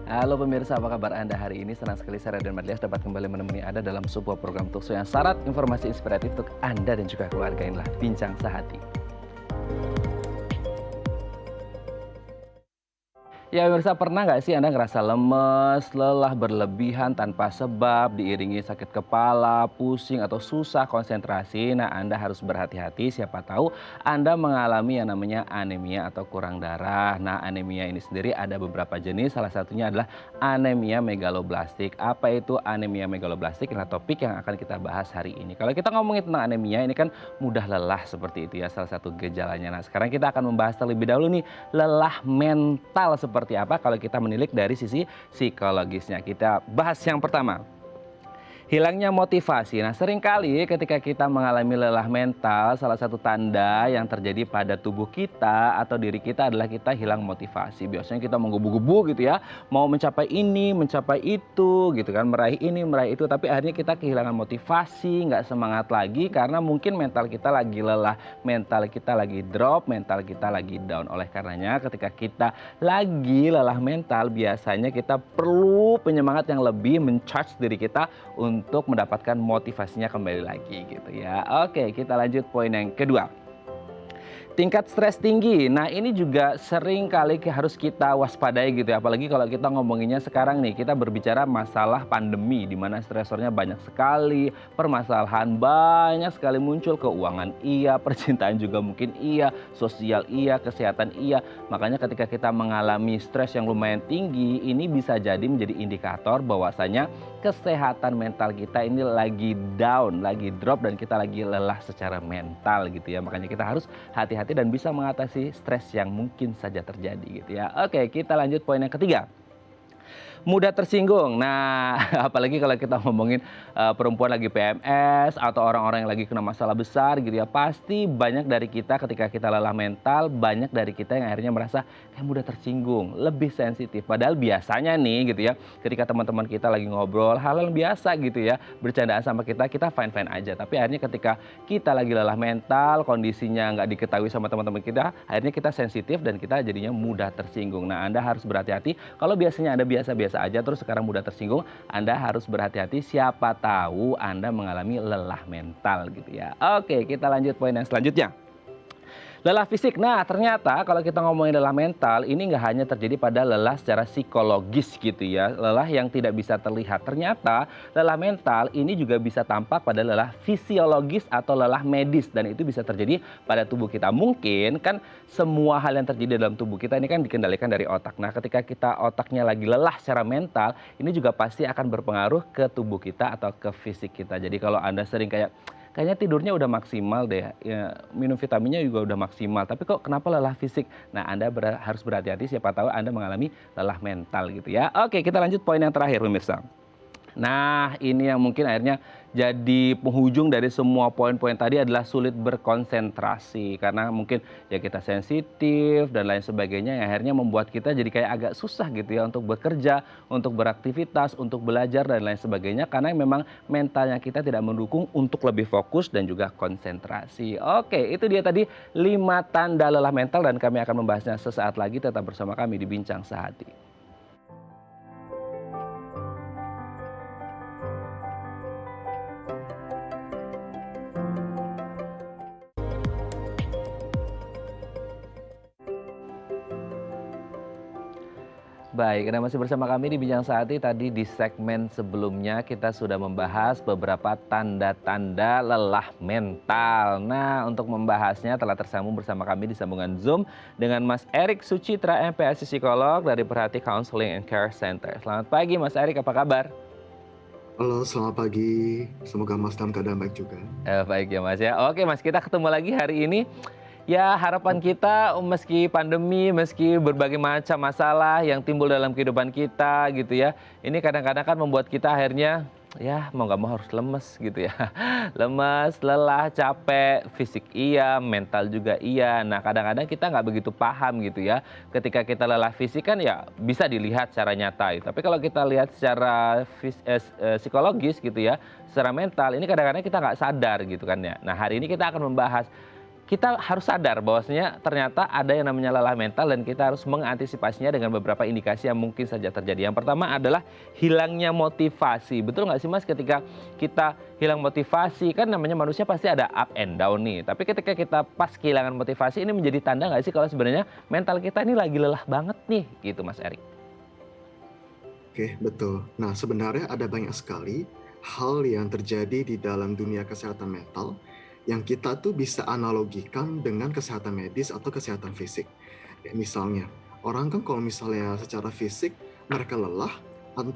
Halo pemirsa, apa kabar Anda hari ini? Senang sekali saya Raden Madlias dapat kembali menemani Anda dalam sebuah program talkshow yang syarat informasi inspiratif untuk Anda dan juga keluarga. Inilah Bincang Sehati. Ya pemirsa, pernah nggak sih Anda ngerasa lemes, lelah berlebihan tanpa sebab, diiringi sakit kepala, pusing, atau susah konsentrasi? Nah, Anda harus berhati-hati, siapa tahu Anda mengalami yang namanya anemia atau kurang darah. Nah, anemia ini sendiri ada beberapa jenis, salah satunya adalah anemia megaloblastik. Apa itu anemia megaloblastik? Inilah topik yang akan kita bahas hari ini. Kalau kita ngomongin tentang anemia, ini kan mudah lelah seperti itu ya, salah satu gejalanya. Nah, sekarang kita akan membahas terlebih dahulu nih, lelah mental seperti apa kalau kita menilik dari sisi psikologisnya. Kita bahas yang pertama. Hilangnya motivasi. Nah, seringkali ketika kita mengalami lelah mental, salah satu tanda yang terjadi pada tubuh kita atau diri kita adalah kita hilang motivasi. Biasanya kita menggebu-gebu gitu ya, mau mencapai ini, mencapai itu gitu kan, meraih ini, meraih itu, tapi akhirnya kita kehilangan motivasi, nggak semangat lagi karena mungkin mental kita lagi lelah, mental kita lagi drop, mental kita lagi down. Oleh karenanya ketika kita lagi lelah mental, biasanya kita perlu penyemangat yang lebih men-charge diri kita untuk mendapatkan motivasinya kembali lagi gitu ya. Oke, kita lanjut poin yang kedua. Tingkat stres tinggi. Nah, ini juga sering kali harus kita waspadai gitu ya. Apalagi kalau kita ngomonginnya sekarang nih, kita berbicara masalah pandemi di mana stresornya banyak sekali, permasalahan banyak sekali muncul, keuangan iya, percintaan juga mungkin iya, sosial iya, kesehatan iya. Makanya ketika kita mengalami stres yang lumayan tinggi, ini bisa jadi menjadi indikator bahwasanya kesehatan mental kita ini lagi down, lagi drop, dan kita lagi lelah secara mental gitu ya. Makanya kita harus hati-hati dan bisa mengatasi stres yang mungkin saja terjadi gitu ya. Oke, kita lanjut poin yang ketiga. Mudah tersinggung. Nah, apalagi kalau kita ngomongin perempuan lagi PMS atau orang-orang yang lagi kena masalah besar gitu ya, pasti banyak dari kita ketika kita lelah mental, banyak dari kita yang akhirnya merasa kayak mudah tersinggung, lebih sensitif. Padahal biasanya nih gitu ya, ketika teman-teman kita lagi ngobrol hal-hal biasa gitu ya, bercandaan sama kita, kita fine-fine aja. Tapi akhirnya ketika kita lagi lelah mental, kondisinya nggak diketahui sama teman-teman kita, akhirnya kita sensitif dan kita jadinya mudah tersinggung. Nah, Anda harus berhati-hati. Kalau biasanya Anda biasa-biasa aja terus sekarang mudah tersinggung, Anda harus berhati-hati, siapa tahu Anda mengalami lelah mental gitu ya. Oke, kita lanjut poin yang selanjutnya. Lelah fisik. Nah, ternyata kalau kita ngomongin lelah mental, ini nggak hanya terjadi pada lelah secara psikologis gitu ya, lelah yang tidak bisa terlihat. Ternyata lelah mental ini juga bisa tampak pada lelah fisiologis atau lelah medis, dan itu bisa terjadi pada tubuh kita. Mungkin kan semua hal yang terjadi dalam tubuh kita ini kan dikendalikan dari otak. Nah, ketika kita otaknya lagi lelah secara mental, ini juga pasti akan berpengaruh ke tubuh kita atau ke fisik kita. Jadi kalau Anda sering kayaknya tidurnya udah maksimal deh, ya, minum vitaminnya juga udah maksimal, tapi kok kenapa lelah fisik? Nah, Anda harus berhati-hati, siapa tahu Anda mengalami lelah mental gitu ya. Oke, kita lanjut poin yang terakhir pemirsa. Nah, ini yang mungkin akhirnya jadi penghujung dari semua poin-poin tadi adalah sulit berkonsentrasi. Karena mungkin ya kita sensitif dan lain sebagainya yang akhirnya membuat kita jadi kayak agak susah gitu ya untuk bekerja, untuk beraktivitas, untuk belajar dan lain sebagainya. Karena memang mentalnya kita tidak mendukung untuk lebih fokus dan juga konsentrasi. Oke, itu dia tadi 5 tanda lelah mental dan kami akan membahasnya sesaat lagi. Tetap bersama kami di Bincang Sehati. Baik, Anda masih bersama kami di Bincang Sehati. Tadi di segmen sebelumnya kita sudah membahas beberapa tanda-tanda lelah mental. Nah, untuk membahasnya telah tersambung bersama kami di sambungan Zoom dengan Mas Erik Sucitra, MPASI Psikolog dari Perhati Counseling and Care Center. Selamat pagi Mas Erik, apa kabar? Halo, selamat pagi. Semoga Mas dalam keadaan baik juga. Baik ya Mas ya. Oke Mas, kita ketemu lagi hari ini. Ya, harapan kita meski pandemi, meski berbagai macam masalah yang timbul dalam kehidupan kita gitu ya, ini kadang-kadang kan membuat kita akhirnya ya mau nggak mau harus lemes gitu ya. Lemes, lelah, capek, fisik iya, mental juga iya. Nah, kadang-kadang kita nggak begitu paham gitu ya. Ketika kita lelah fisik kan ya bisa dilihat secara nyata gitu. Tapi kalau kita lihat secara psikologis gitu ya, secara mental, ini kadang-kadang kita nggak sadar gitu kan ya. Nah, hari ini kita akan membahas kita harus sadar bahwasanya ternyata ada yang namanya lelah mental dan kita harus mengantisipasinya dengan beberapa indikasi yang mungkin saja terjadi. Yang pertama adalah hilangnya motivasi. Betul nggak sih Mas, ketika kita hilang motivasi, kan namanya manusia pasti ada up and down nih. Tapi ketika kita pas kehilangan motivasi, ini menjadi tanda nggak sih kalau sebenarnya mental kita ini lagi lelah banget nih, gitu Mas Erik? Oke, betul. Nah, sebenarnya ada banyak sekali hal yang terjadi di dalam dunia kesehatan mental yang kita tuh bisa analogikan dengan kesehatan medis atau kesehatan fisik. Kayak misalnya, orang kan kalau misalnya secara fisik mereka lelah,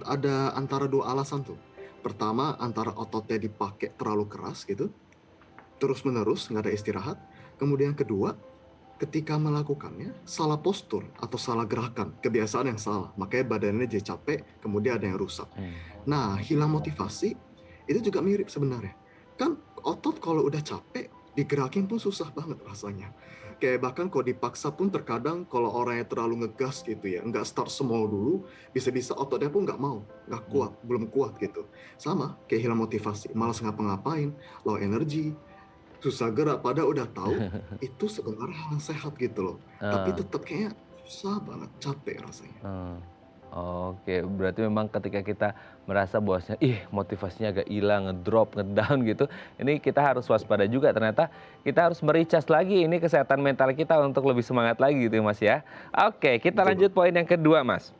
ada antara dua alasan tuh. Pertama, antara ototnya dipakai terlalu keras gitu, terus menerus nggak ada istirahat. Kemudian kedua, ketika melakukannya salah postur atau salah gerakan, kebiasaan yang salah, makanya badannya jadi capek, kemudian ada yang rusak. Nah, hilang motivasi itu juga mirip sebenarnya. Kan otot kalau udah capek, digerakin pun susah banget rasanya. Kayak bahkan kalau dipaksa pun terkadang kalau orangnya terlalu ngegas gitu ya, nggak start small dulu, bisa-bisa ototnya pun nggak mau, nggak kuat, belum kuat gitu. Sama kayak hilang motivasi, malas ngapa-ngapain, low energy, susah gerak, padahal udah tahu itu sebenarnya hal yang sehat gitu loh. Tapi Eh, tetap kayaknya susah banget, capek rasanya. eh. Oke, berarti memang ketika kita merasa bahwasanya, ih motivasinya agak hilang, ngedrop, ngedown gitu, ini kita harus waspada juga. Ternyata kita harus mericas lagi ini kesehatan mental kita untuk lebih semangat lagi gitu ya Mas ya. Oke, kita Betul lanjut banget. poin yang kedua Mas.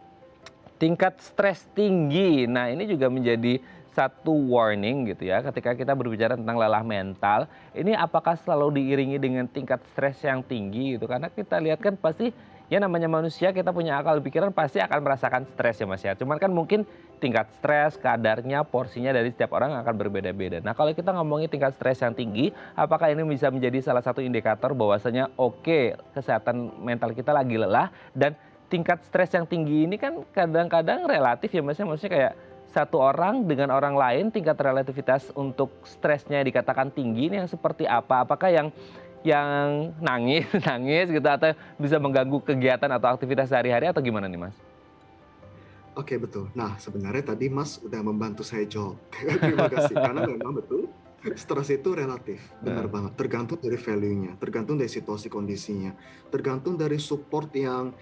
Tingkat stres tinggi. Nah, ini juga menjadi satu warning gitu ya, ketika kita berbicara tentang lelah mental, ini apakah selalu diiringi dengan tingkat stres yang tinggi gitu? Karena kita lihat kan pasti ya namanya manusia, kita punya akal pikiran pasti akan merasakan stres ya Mas ya. Cuman kan mungkin tingkat stres, kadarnya, porsinya dari setiap orang akan berbeda-beda. Nah, kalau kita ngomongin tingkat stres yang tinggi, apakah ini bisa menjadi salah satu indikator bahwasanya oke, kesehatan mental kita lagi lelah dan tingkat stres yang tinggi ini kan kadang-kadang relatif ya Mas ya, maksudnya kayak satu orang dengan orang lain tingkat relativitas untuk stresnya dikatakan tinggi ini yang seperti apa? Apakah yang nangis nangis gitu atau bisa mengganggu kegiatan atau aktivitas sehari-hari atau gimana nih Mas? Oke, betul. Nah, sebenarnya tadi Mas udah membantu saya jawab. Terima kasih. Karena memang betul, stres itu relatif. Benar Heeh. banget. Tergantung dari value-nya, tergantung dari situasi kondisinya, tergantung dari support yang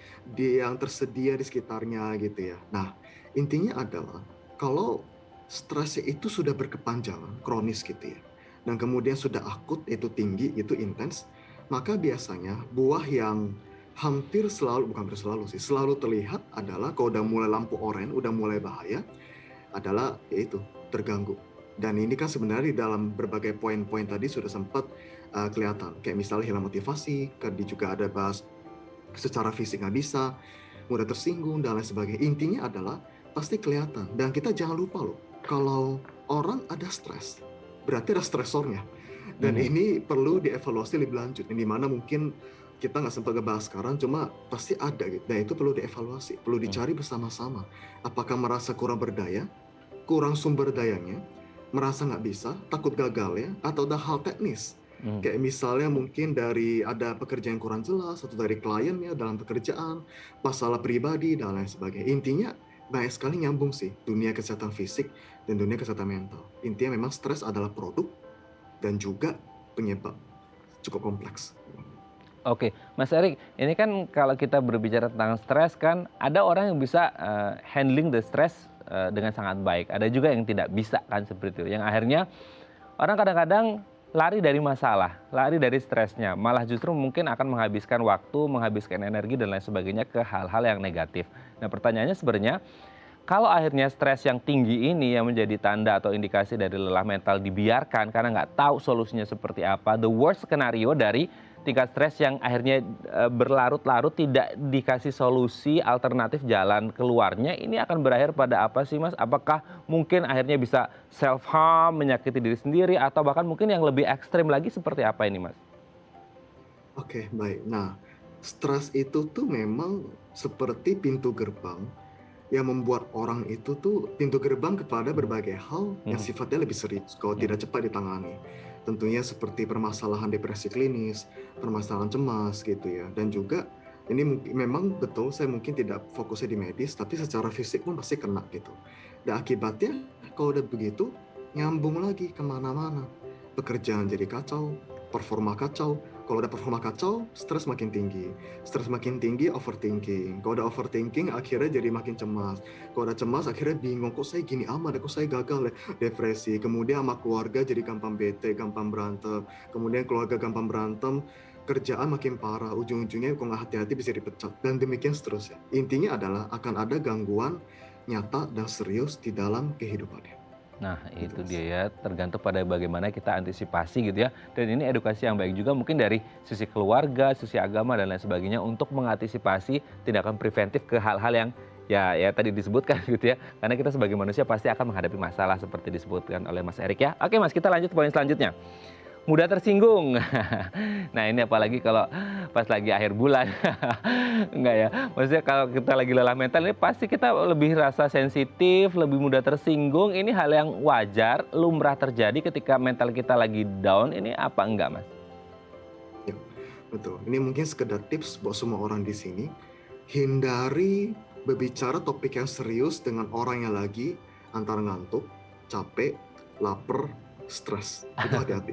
tersedia di sekitarnya gitu ya. Nah, intinya adalah kalau stresnya itu sudah berkepanjangan, kronis gitu ya, dan kemudian sudah akut, itu tinggi, itu intens, maka biasanya buah yang hampir selalu, bukan hampir selalu sih, selalu terlihat adalah kalau udah mulai lampu oranye, udah mulai bahaya, adalah yaitu terganggu. Dan ini kan sebenarnya di dalam berbagai poin-poin tadi sudah sempat kelihatan. Kayak misalnya hilang motivasi, tadi juga ada bahas secara fisik nggak bisa, mudah tersinggung, dan lain sebagainya. Intinya adalah pasti kelihatan. Dan kita jangan lupa loh, kalau orang ada stres, berarti ada stresornya. Dan Mhm. ini perlu dievaluasi lebih lanjut. Ini mana mungkin kita nggak sempat ngebahas sekarang, cuma pasti ada gitu. Dan itu perlu dievaluasi, perlu Mhm. dicari bersama-sama. Apakah merasa kurang berdaya, kurang sumber dayanya, merasa nggak bisa, takut gagal ya, atau ada hal teknis. Mhm. Kayak misalnya mungkin dari ada pekerjaan yang kurang jelas, atau dari kliennya dalam pekerjaan, masalah pribadi, dan lain sebagainya. Intinya banyak sekali nyambung sih, dunia kesehatan fisik dan dunia kesehatan mental. Intinya memang stres adalah produk dan juga penyebab. Cukup kompleks. Oke, Mas Erik, ini kan kalau kita berbicara tentang stres kan ada orang yang bisa handling the stress dengan sangat baik. Ada juga yang tidak bisa kan seperti itu. Yang akhirnya orang kadang-kadang lari dari masalah, lari dari stresnya, malah justru mungkin akan menghabiskan waktu, menghabiskan energi dan lain sebagainya ke hal-hal yang negatif. Nah, pertanyaannya sebenarnya kalau akhirnya stres yang tinggi ini yang menjadi tanda atau indikasi dari lelah mental dibiarkan karena nggak tahu solusinya seperti apa, the worst skenario dari tingkat stres yang akhirnya berlarut-larut tidak dikasih solusi alternatif jalan keluarnya, ini akan berakhir pada apa sih Mas? Apakah mungkin akhirnya bisa self harm, menyakiti diri sendiri atau bahkan mungkin yang lebih ekstrim lagi seperti apa ini Mas? Oke, baik. Nah, stres itu tuh memang seperti pintu gerbang yang membuat orang itu tuh pintu gerbang kepada Mhm. berbagai hal yang Mhm. sifatnya lebih serius kalau Mhm. tidak cepat ditangani. Tentunya seperti permasalahan depresi klinis, permasalahan cemas gitu ya. Dan juga ini memang betul saya mungkin tidak fokusnya di medis, tapi secara fisik pun pasti kena gitu. Dan akibatnya kalau udah begitu, nyambung lagi kemana-mana. Pekerjaan jadi kacau, performa kacau, Kalau udah performa kacau, stres makin tinggi. Stres makin tinggi, overthinking. Kalau udah overthinking, akhirnya jadi makin cemas. Kalau udah cemas, akhirnya bingung, kok saya gini amat, kok saya gagal ya? Depresi. Kemudian sama keluarga jadi gampang bete, gampang berantem. Kemudian keluarga gampang berantem, kerjaan makin parah. Ujung-ujungnya kok nggak hati-hati bisa dipecat. Dan demikian seterusnya. Intinya adalah akan ada gangguan nyata dan serius di dalam kehidupannya. Nah, Gitu, itu Mas. dia ya, tergantung pada bagaimana kita antisipasi gitu ya. Dan ini edukasi yang baik juga mungkin dari sisi keluarga, sisi agama dan lain sebagainya untuk mengantisipasi tindakan preventif ke hal-hal yang ya tadi disebutkan gitu ya. Karena kita sebagai manusia pasti akan menghadapi masalah seperti disebutkan oleh Mas Erik ya. Oke Mas, kita lanjut poin selanjutnya. Mudah tersinggung. Nah, ini apalagi kalau pas lagi akhir bulan. Enggak ya, maksudnya kalau kita lagi lelah mental ini pasti kita lebih rasa sensitif, lebih mudah tersinggung. Ini hal yang wajar, lumrah terjadi ketika mental kita lagi down. Ini apa enggak, Mas? Ya, betul. Ini mungkin sekedar tips buat semua orang di sini. Hindari berbicara topik yang serius dengan orang yang lagi antara ngantuk, capek, lapar, stres. Itu hati-hati.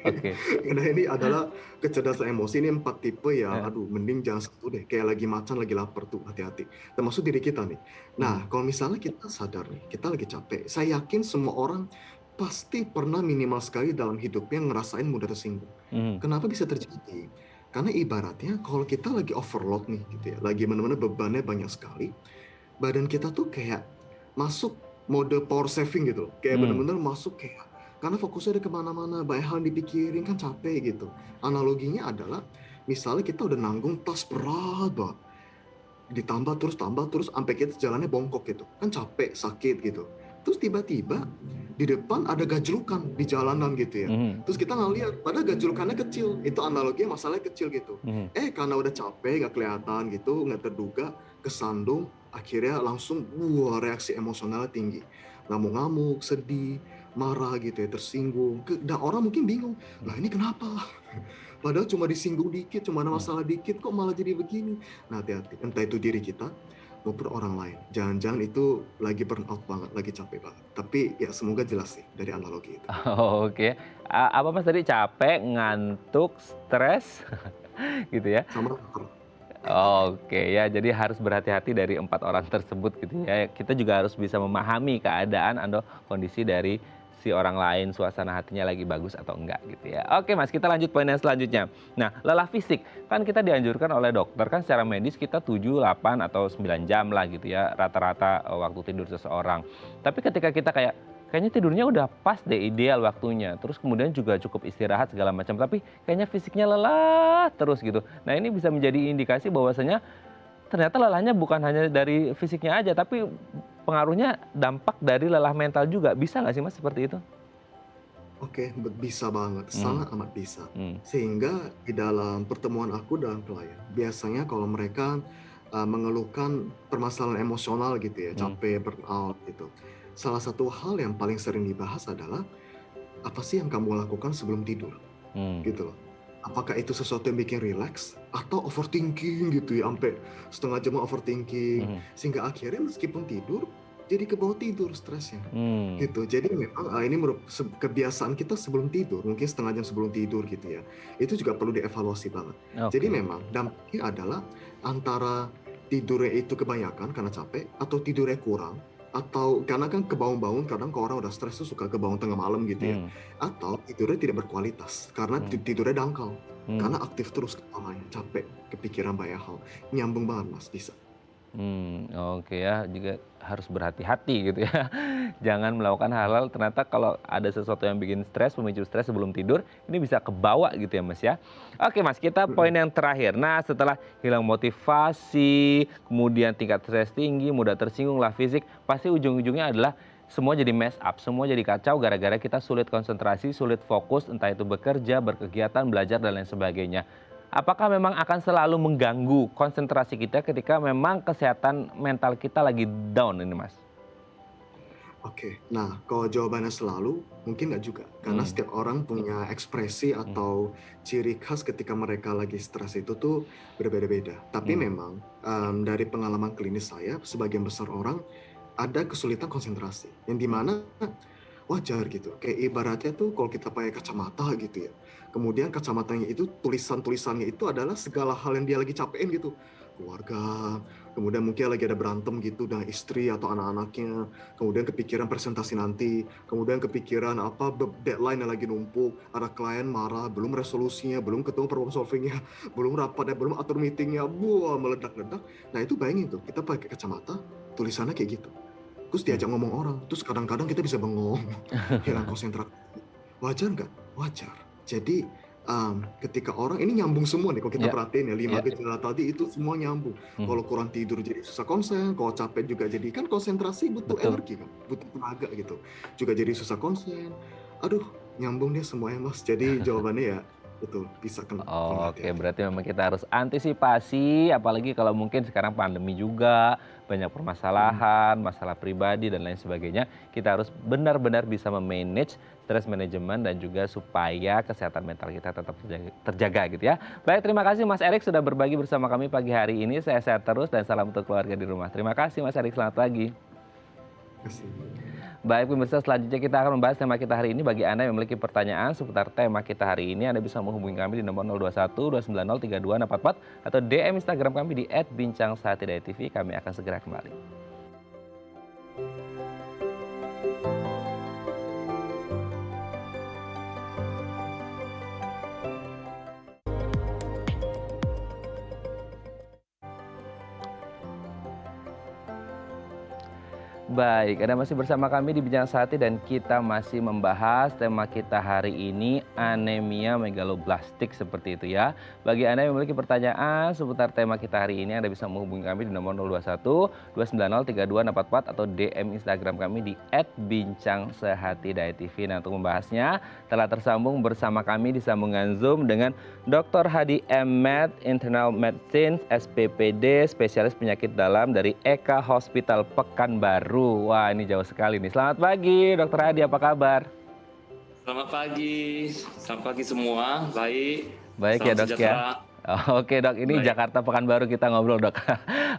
Oke. Karena ini adalah kecerdasan emosi. Ini 4 tipe yang, Heeh. aduh, mending jangan satu deh. Kayak lagi macan, lagi lapar tuh, hati-hati. Termasuk diri kita nih. Mhm, Nah, kalau misalnya kita sadar nih, kita lagi capek. Saya yakin semua orang pasti pernah minimal sekali dalam hidupnya ngerasain mudah tersinggung. mhm, Kenapa bisa terjadi? Karena ibaratnya kalau kita lagi overload nih gitu ya, lagi benar-benar bebannya banyak sekali, badan kita tuh kayak masuk mode power saving gitu loh. Kayak mmm, benar-benar masuk kayak karena fokusnya ada kemana-mana, banyak hal yang dipikirin kan capek gitu. Analoginya adalah misalnya kita udah nanggung tas berat banget, ditambah terus tambah terus sampai kita jalannya bongkok gitu kan capek sakit gitu, terus tiba-tiba di depan ada gajlukan di jalanan gitu ya, mhm, terus kita nggak lihat padahal gajlukannya kecil, itu analoginya masalahnya kecil gitu, mhm. karena udah capek nggak kelihatan gitu nggak terduga kesandung, akhirnya langsung wah reaksi emosionalnya tinggi, ngamuk-ngamuk sedih marah gitu ya tersinggung dan orang mungkin bingung lah ini kenapa. Padahal cuma disinggung dikit, cuma ada Mhm. masalah dikit, kok malah jadi begini? Nah, hati-hati. Entah itu diri kita maupun orang lain. Jangan-jangan itu lagi burn out banget, lagi capek banget. Tapi ya semoga jelas sih dari analogi itu. Oke. Apa Mas tadi capek, ngantuk, stres, gitu ya? Sama lapar. Oke ya, jadi harus berhati-hati dari 4 orang tersebut gitu ya. Kita juga harus bisa memahami keadaan atau kondisi dari si orang lain, suasana hatinya lagi bagus atau enggak gitu ya. Oke Mas, kita lanjut poin yang selanjutnya. Nah, lelah fisik, kan kita dianjurkan oleh dokter kan secara medis kita 7, 8 atau 9 jam lah gitu ya rata-rata waktu tidur seseorang. Tapi ketika kita kayaknya tidurnya udah pas deh ideal waktunya, terus kemudian juga cukup istirahat segala macam, tapi kayaknya fisiknya lelah terus gitu. Nah, ini bisa menjadi indikasi bahwasanya ternyata lelahnya bukan hanya dari fisiknya aja, tapi pengaruhnya dampak dari lelah mental juga. Bisa nggak sih Mas seperti itu? Oke, bisa banget, Mmm, sangat amat bisa. mhm, Sehingga di dalam pertemuan aku dengan klien, biasanya kalau mereka mengeluhkan permasalahan emosional gitu ya, mhm, capek, burnout gitu. Salah satu hal yang paling sering dibahas adalah apa sih yang kamu lakukan sebelum tidur? mmm, Gitu loh. Apakah itu sesuatu yang bikin rileks atau overthinking gitu ya, sampai setengah jam overthinking, mhm, sehingga akhirnya meskipun tidur, jadi kebawa tidur stresnya, mmm, gitu. Jadi memang, ini kebiasaan kita sebelum tidur, mungkin setengah jam sebelum tidur gitu ya, itu juga perlu dievaluasi banget. Jadi oke, memang dampaknya adalah antara tidurnya itu kebanyakan karena capek, atau tidurnya kurang, atau karena kan kebangun-bangun kadang kalau orang udah stres tuh suka kebangun tengah malam gitu ya, mmm, atau tidurnya tidak berkualitas karena mmm, tidurnya dangkal, mmm. karena aktif terus kepalanya, capek, kepikiran banyak hal. Nyambung banget Mas, bisa. Oke ya, juga harus berhati-hati gitu ya. Jangan melakukan hal-hal ternyata kalau ada sesuatu yang bikin stres, pemicu stres sebelum tidur, ini bisa kebawa gitu ya Mas ya. Oke Mas, kita poin Mhm. yang terakhir. Nah setelah hilang motivasi, kemudian tingkat stres tinggi, mudah tersinggung lah fisik, pasti ujung-ujungnya adalah semua jadi mess up, semua jadi kacau gara-gara kita sulit konsentrasi, sulit fokus, entah itu bekerja, berkegiatan, belajar, dan lain sebagainya. Apakah memang akan selalu mengganggu konsentrasi kita ketika memang kesehatan mental kita lagi down ini, Mas? Oke, nah kalau jawabannya selalu, mungkin nggak juga. Karena Mmm, setiap orang punya ekspresi mhm, atau ciri khas ketika mereka lagi stres itu tuh berbeda-beda. Tapi mmm, memang, dari pengalaman klinis saya, sebagian besar orang ada kesulitan konsentrasi. Yang di mmm, mana wajar gitu. Kayak ibaratnya tuh kalau kita pakai kacamata gitu ya. Kemudian kacamatanya itu tulisannya itu adalah segala hal yang dia lagi capein gitu. Keluarga, kemudian mungkin lagi ada berantem gitu dengan istri atau anak-anaknya, kemudian kepikiran presentasi nanti, kemudian kepikiran apa deadline yang lagi numpuk, ada klien marah, belum resolusinya, belum ketemu problem solvingnya, belum rapatnya, belum atur meetingnya, buah meledak-ledak. Nah itu bayangin tuh, kita pakai kacamata, tulisannya kayak gitu. Terus Hmm. diajak ngomong orang, terus kadang-kadang kita bisa bengong, hilang konsentrasi. Wajar nggak? Wajar. Jadi ketika orang ini nyambung semua nih, kalau kita Ya, perhatiin ya, 5 ya, gejala tadi itu semua nyambung. hmm, Kalau kurang tidur jadi susah konsen, kalau capek juga jadi kan konsentrasi butuh betul. energi kan, butuh tenaga gitu. Juga jadi susah konsen. Aduh, nyambung deh semuanya Mas. Jadi jawabannya ya betul, bisa kalau nggak Oke, hati-hati. berarti memang kita harus antisipasi, apalagi kalau mungkin sekarang pandemi juga, banyak Mhm. permasalahan, masalah pribadi dan lain sebagainya. Kita harus benar-benar bisa memanage stress management dan juga supaya kesehatan mental kita tetap terjaga gitu ya. Baik, terima kasih Mas Erik sudah berbagi bersama kami pagi hari ini. Saya sehat terus dan salam untuk keluarga di rumah. Terima kasih Mas Erik, selamat pagi. Kasih. Baik pemirsa, selanjutnya kita akan membahas tema kita hari ini. Bagi Anda yang memiliki pertanyaan seputar tema kita hari ini, Anda bisa menghubungi kami di nomor 021 290 3244 atau DM Instagram kami di @bincangsahatidayatv. Kami akan segera kembali. Baik, Anda masih bersama kami di Bincang Sehati dan kita masih membahas tema kita hari ini anemia megaloblastik seperti itu ya. Bagi Anda yang memiliki pertanyaan seputar tema kita hari ini, Anda bisa menghubungi kami di nomor 021 290 3244 atau DM Instagram kami di @bincangsehatidayatv. Nah, untuk membahasnya telah tersambung bersama kami di sambungan Zoom dengan Dr. Hadi Ahmed, Internal Medicine, SPPD, spesialis penyakit dalam dari Eka Hospital Pekanbaru. Wah, ini jauh sekali nih. Selamat pagi, Dr. Hadi, apa kabar? Selamat pagi semua. Baik, Baik ya salam dok ya. sejahtera. Oke dok, ini Baik, Jakarta Pekanbaru kita ngobrol dok.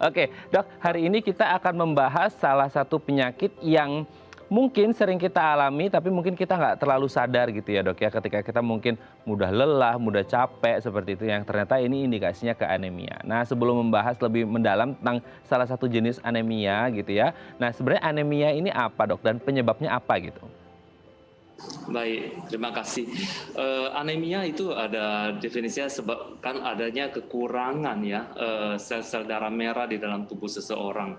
Oke dok, hari ini kita akan membahas salah satu penyakit yang mungkin sering kita alami tapi mungkin kita nggak terlalu sadar gitu ya dok ya, ketika kita mungkin mudah lelah, mudah capek seperti itu, yang ternyata ini indikasinya ke anemia. Nah, sebelum membahas lebih mendalam tentang salah satu jenis anemia gitu ya. Nah, sebenarnya anemia ini apa dok dan penyebabnya apa gitu? baik. Terima kasih. Anemia itu ada definisinya sebabkan adanya kekurangan ya sel-sel darah merah di dalam tubuh seseorang.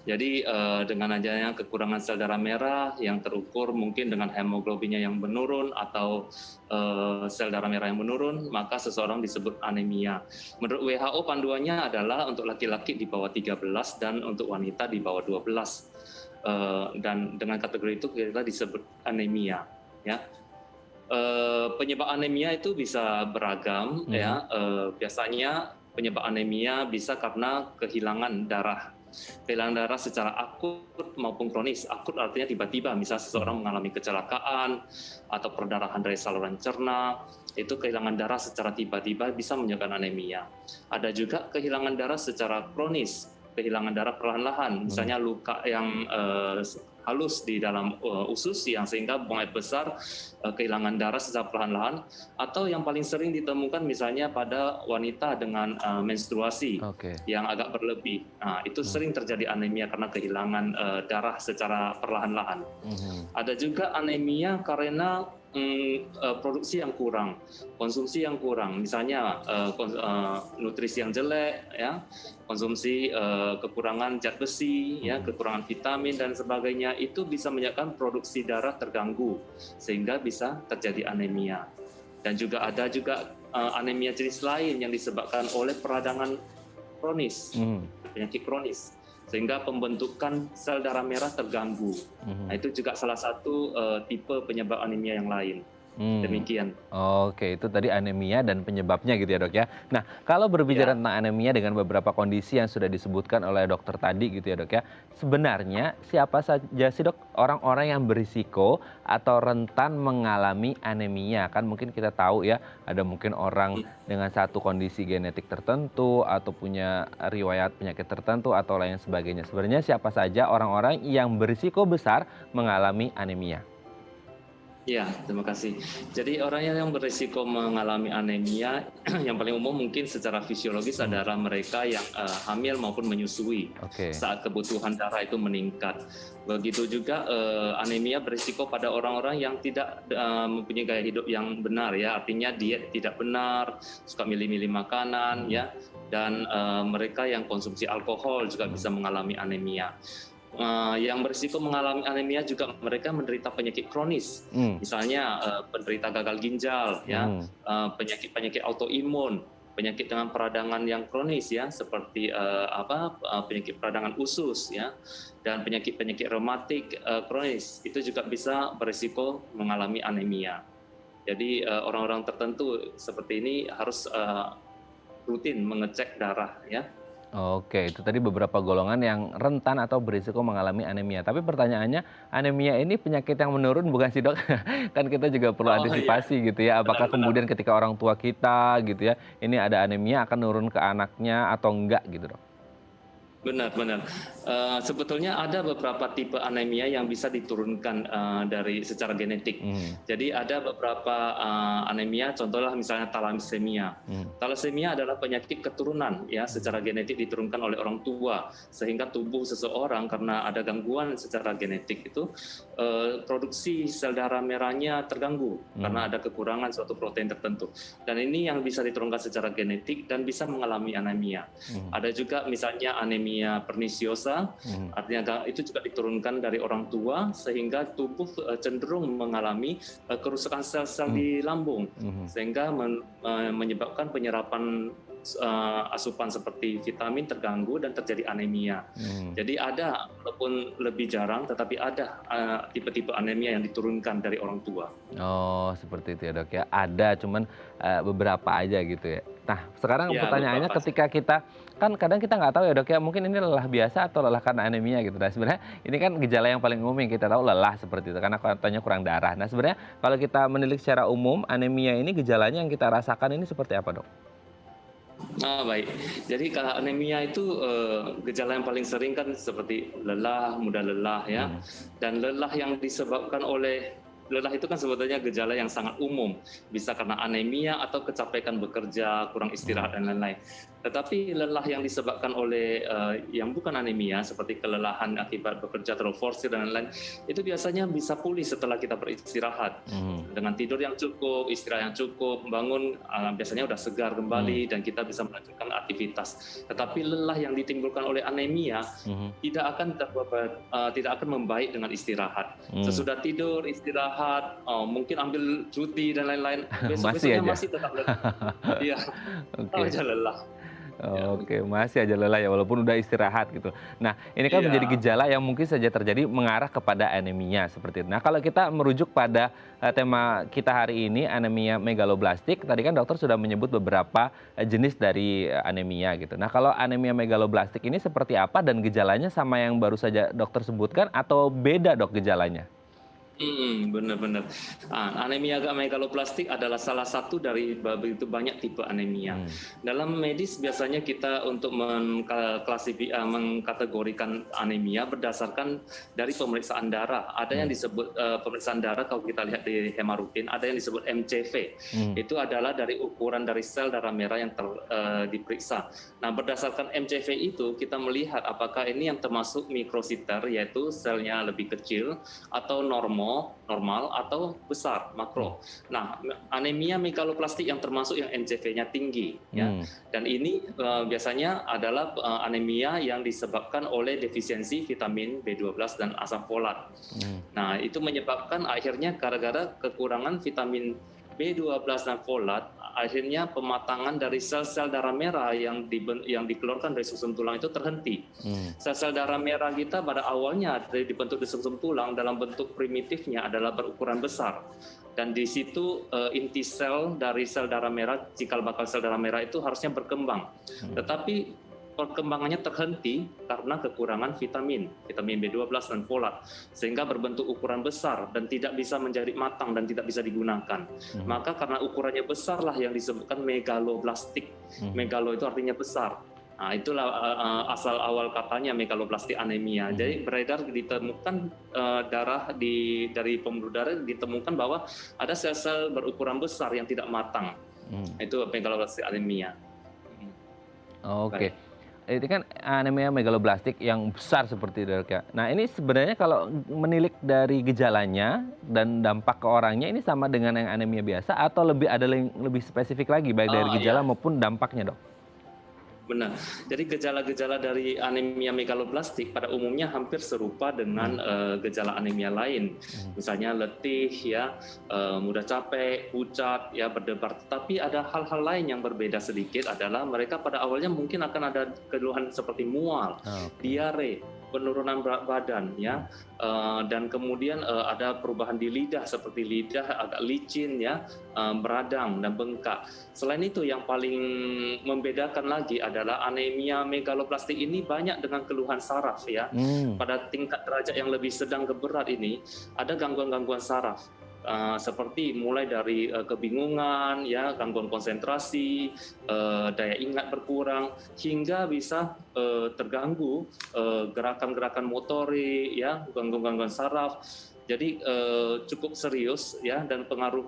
Jadi dengan adanya kekurangan sel darah merah yang terukur mungkin dengan hemoglobinnya yang menurun atau sel darah merah yang menurun, maka seseorang disebut anemia. Menurut WHO panduannya adalah untuk laki-laki di bawah 13 dan untuk wanita di bawah 12. Dan dengan kategori itu kita disebut anemia ya. Penyebab anemia itu bisa beragam ya. Biasanya penyebab anemia bisa karena kehilangan darah secara akut maupun kronis. Akut artinya tiba-tiba, misal seseorang mengalami kecelakaan atau perdarahan dari saluran cerna, itu kehilangan darah secara tiba-tiba bisa menyebabkan anemia. Ada juga kehilangan darah secara kronis, kehilangan darah perlahan-lahan, misalnya luka yang halus di dalam usus yang sehingga buang air besar, kehilangan darah secara perlahan-lahan, atau yang paling sering ditemukan misalnya pada wanita dengan menstruasi Oke. yang agak berlebih. Nah, itu sering terjadi anemia karena kehilangan darah secara perlahan-lahan. Ada juga anemia karena produksi yang kurang, konsumsi yang kurang, misalnya nutrisi yang jelek, ya, konsumsi kekurangan zat besi, ya, kekurangan vitamin dan sebagainya, itu bisa menyebabkan produksi darah terganggu sehingga bisa terjadi anemia. Dan juga ada juga anemia jenis lain yang disebabkan oleh peradangan kronis, penyakit kronis, sehingga pembentukan sel darah merah terganggu. Nah, itu juga salah satu tipe penyebab anemia yang lain. Demikian. Oke, itu tadi anemia dan penyebabnya gitu ya dok ya. Nah, kalau berbicara Ya, tentang anemia dengan beberapa kondisi yang sudah disebutkan oleh dokter tadi gitu ya dok ya. Sebenarnya siapa saja sih dok orang-orang yang berisiko atau rentan mengalami anemia? Kan mungkin kita tahu ya, ada mungkin orang dengan satu kondisi genetik tertentu atau punya riwayat penyakit tertentu atau lain sebagainya. Sebenarnya siapa saja orang-orang yang berisiko besar mengalami anemia? Ya, terima kasih. Jadi orang yang berisiko mengalami anemia yang paling umum mungkin secara fisiologis Hmm, adalah mereka yang hamil maupun menyusui oke. saat kebutuhan darah itu meningkat. Begitu juga anemia berisiko pada orang-orang yang tidak mempunyai gaya hidup yang benar ya, artinya diet tidak benar, suka milih-milih makanan Hmm, ya, dan mereka yang konsumsi alkohol juga hmm, bisa mengalami anemia. Yang berisiko mengalami anemia juga mereka menderita penyakit kronis, hmm, misalnya penderita gagal ginjal, ya, hmm. penyakit-penyakit autoimun, penyakit dengan peradangan yang kronis, ya, seperti penyakit peradangan usus, ya, dan penyakit-penyakit reumatik kronis itu juga bisa berisiko mengalami anemia. Jadi orang-orang tertentu seperti ini harus rutin mengecek darah, ya. Oke, itu tadi beberapa golongan yang rentan atau berisiko mengalami anemia. Tapi pertanyaannya, anemia ini penyakit yang menurun bukan sih, Dok? Kan kita juga perlu Oh iya, antisipasi gitu ya. Apakah kemudian benar-benar. ketika orang tua kita gitu ya, ini ada anemia akan nurun ke anaknya atau enggak gitu, Dok? Benar, benar. Sebetulnya ada beberapa tipe anemia yang bisa diturunkan dari secara genetik. Hmm, Jadi ada beberapa anemia, contohnya misalnya talasemia. hmm, Talasemia adalah penyakit keturunan, ya, secara genetik diturunkan oleh orang tua, sehingga tubuh seseorang karena ada gangguan secara genetik itu produksi sel darah merahnya terganggu hmm, karena ada kekurangan suatu protein tertentu. Dan ini yang bisa diturunkan secara genetik dan bisa mengalami anemia. hmm, Ada juga misalnya anemia pernisiosa, hmm, artinya itu juga diturunkan dari orang tua sehingga tubuh cenderung mengalami kerusakan sel-sel hmm, di lambung hmm, sehingga menyebabkan penyerapan asupan seperti vitamin terganggu dan terjadi anemia. hmm. Jadi ada walaupun lebih jarang tetapi ada tipe-tipe anemia yang diturunkan dari orang tua. Oh, seperti itu ya, Dok, ya. Ada, cuman, beberapa aja gitu ya. Nah, sekarang Ya, pertanyaannya beberapa. ketika kita kan kadang kita nggak tahu ya, Dok, ya, mungkin ini lelah biasa atau lelah karena anemia gitu. Nah, sebenarnya ini kan gejala yang paling umum yang kita tahu lelah seperti itu, karena katanya kurang darah. Nah, sebenarnya kalau kita menilik secara umum, anemia ini gejalanya yang kita rasakan ini seperti apa, Dok? Baik. Jadi kalau anemia itu gejala yang paling sering kan seperti lelah, mudah lelah ya. Hmm, Dan lelah yang disebabkan oleh lelah itu kan sebetulnya gejala yang sangat umum, bisa karena anemia atau kecapekan bekerja, kurang hmm, istirahat dan lain-lain. Tetapi lelah yang disebabkan oleh yang bukan anemia seperti kelelahan akibat bekerja terlalu forsir dan lain-lain, itu biasanya bisa pulih setelah kita beristirahat. hmm, Dengan tidur yang cukup, istirahat yang cukup, bangun biasanya udah segar hmm, kembali dan kita bisa melanjutkan aktivitas. Tetapi lelah yang ditimbulkan oleh anemia mhm, tidak akan membaik dengan istirahat. hmm. Sesudah tidur, istirahat, mungkin ambil cuti dan lain-lain, Masih besok-besoknya aja? masih tetap lelah. Iya, tetap Oke. aja lelah. Ya, Oke, masih aja lelah ya walaupun udah istirahat gitu. Nah, ini kan menjadi iya. gejala yang mungkin saja terjadi mengarah kepada anemia seperti itu. Nah, kalau kita merujuk pada tema kita hari ini anemia megaloblastik, tadi kan dokter sudah menyebut beberapa jenis dari anemia gitu. Nah, kalau anemia megaloblastik ini seperti apa dan gejalanya sama yang baru saja dokter sebutkan atau beda, Dok, gejalanya? Benar-benar. Anemia megaloblastik adalah salah satu dari begitu banyak tipe anemia. Hmm, Dalam medis biasanya kita untuk mengkategorikan anemia berdasarkan dari pemeriksaan darah. Ada yang hmm, disebut pemeriksaan darah kalau kita lihat di hemarutin, ada yang disebut MCV. hmm, Itu adalah dari ukuran dari sel darah merah yang diperiksa. Nah, berdasarkan MCV itu kita melihat apakah ini yang termasuk mikrositer yaitu selnya lebih kecil atau normal atau besar hmm, makro. Nah, anemia megaloplastik yang termasuk yang MCV-nya tinggi ya. hmm, Dan ini biasanya adalah anemia yang disebabkan oleh defisiensi vitamin B12 dan asam folat. hmm, Nah, itu menyebabkan akhirnya gara-gara kekurangan vitamin B12 dan folat, akhirnya pematangan dari sel-sel darah merah yang dikeluarkan dari sumsum tulang itu terhenti. hmm, Sel-sel darah merah kita pada awalnya dibentuk di sumsum tulang dalam bentuk primitifnya adalah berukuran besar. Dan di situ inti sel dari sel darah merah, cikal bakal sel darah merah itu harusnya berkembang. hmm, Tetapi perkembangannya terhenti karena kekurangan vitamin B12 dan folat, sehingga berbentuk ukuran besar dan tidak bisa menjadi matang dan tidak bisa digunakan. hmm, Maka karena ukurannya besar lah yang disebutkan megaloblastik. hmm, Megalo itu artinya besar. Nah, itulah asal awal katanya megaloblastik anemia. Jadi beredar ditemukan darah dari pembuluh darah ditemukan bahwa ada sel-sel berukuran besar yang tidak matang. Itu megaloblastik anemia. Oke. Baik. Itu kan anemia megaloblastik yang besar seperti itu, Dok, ya. Nah, ini sebenarnya kalau menilik dari gejalanya dan dampak ke orangnya ini sama dengan yang anemia biasa atau ada yang lebih spesifik lagi baik dari Oh gejala iya, maupun dampaknya, Dok? benar. Jadi gejala-gejala dari anemia megaloblastik pada umumnya hampir serupa dengan gejala anemia lain. Misalnya letih, ya, mudah capek, pucat, ya, berdebar. Tetapi ada hal-hal lain yang berbeda sedikit adalah mereka pada awalnya mungkin akan ada keluhan seperti mual, diare, penurunan berat badan, ya, dan kemudian ada perubahan di lidah seperti lidah agak licin, ya, beradang dan bengkak. Selain itu yang paling membedakan lagi adalah anemia megaloblastik ini banyak dengan keluhan saraf, ya. Pada tingkat derajat yang lebih sedang ke berat ini ada gangguan-gangguan saraf. Seperti mulai dari kebingungan, ya, gangguan konsentrasi, daya ingat berkurang, hingga bisa terganggu gerakan-gerakan motorik, ya, gangguan-gangguan saraf. Jadi cukup serius, ya, dan pengaruh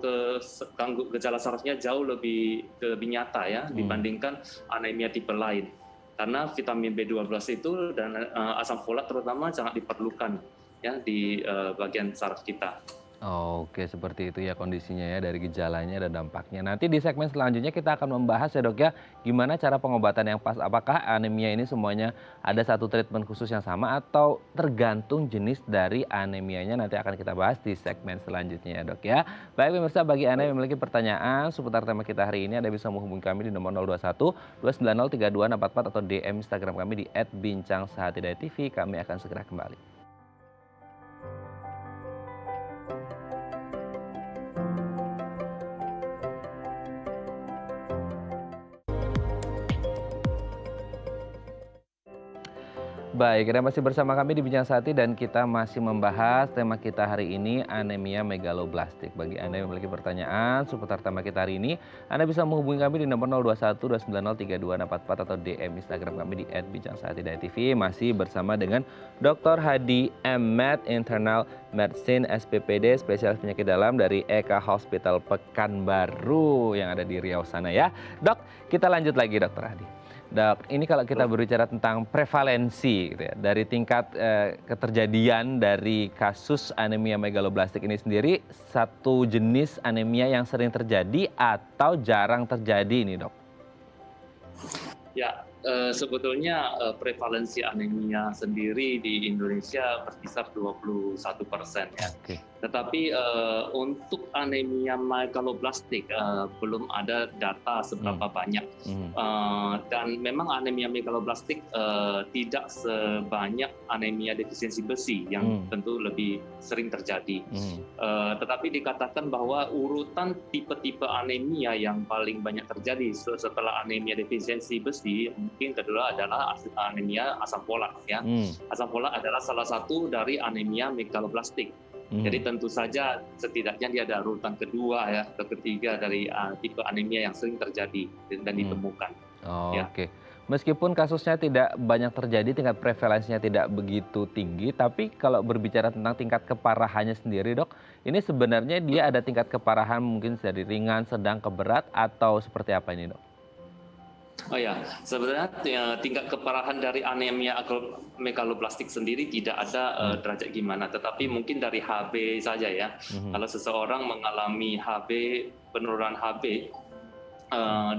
gejala sarafnya jauh lebih nyata, ya, dibandingkan anemia tipe lain. Karena vitamin B12 itu dan asam folat terutama sangat diperlukan, ya, di bagian saraf kita. Oke, seperti itu ya kondisinya ya dari gejalanya dan dampaknya. Nanti di segmen selanjutnya kita akan membahas ya, Dok, ya, gimana cara pengobatan yang pas. Apakah anemia ini semuanya ada satu treatment khusus yang sama atau tergantung jenis dari anemianya, nanti akan kita bahas di segmen selanjutnya ya, Dok, ya. Baik pemirsa, bagi Anda yang memiliki pertanyaan seputar tema kita hari ini, Anda bisa menghubungi kami di nomor 021 290 3244 atau DM Instagram kami di @bincangsehatidayatv. Kami akan segera kembali. Baik, Anda masih bersama kami di Bincang Sehati dan kita masih membahas tema kita hari ini, anemia megaloblastik. Bagi Anda yang memiliki pertanyaan seputar tema kita hari ini, Anda bisa menghubungi kami di nomor 021 290 3244 atau DM Instagram kami di @bincangsehatidayatv. Masih bersama dengan Dr. Hadi Ahmad, Internal Medicine SPPD, spesialis penyakit dalam dari Eka Hospital Pekanbaru yang ada di Riau sana ya. Dok, kita lanjut lagi, Dr. Hadi. Dok, ini kalau kita berbicara tentang prevalensi gitu ya, dari tingkat keterjadian dari kasus anemia megaloblastik ini sendiri, satu jenis anemia yang sering terjadi atau jarang terjadi ini, Dok? Ya, sebetulnya prevalensi anemia sendiri di Indonesia berkisar 21% ya. Tetapi untuk anemia megaloblastik belum ada data seberapa banyak. Dan memang anemia megaloblastik tidak sebanyak anemia defisiensi besi yang tentu lebih sering terjadi. Tetapi dikatakan bahwa urutan tipe-tipe anemia yang paling banyak terjadi setelah anemia defisiensi besi mungkin kedua adalah anemia asam folat, ya. Asam folat adalah salah satu dari anemia megaloblastik. Jadi tentu saja setidaknya dia ada urutan kedua, ya, atau ketiga dari tipe anemia yang sering terjadi dan ditemukan. Ya. Oke. Meskipun kasusnya tidak banyak terjadi, tingkat prevalensinya tidak begitu tinggi, tapi kalau berbicara tentang tingkat keparahannya sendiri, Dok, ini sebenarnya dia ada tingkat keparahan mungkin dari ringan, sedang, ke berat, atau seperti apa ini, Dok? Oh ya, sebenarnya tingkat keparahan dari anemia megaloblastik sendiri tidak ada derajat gimana, tetapi mungkin dari HB saja, ya. Kalau seseorang mengalami HB, penurunan HB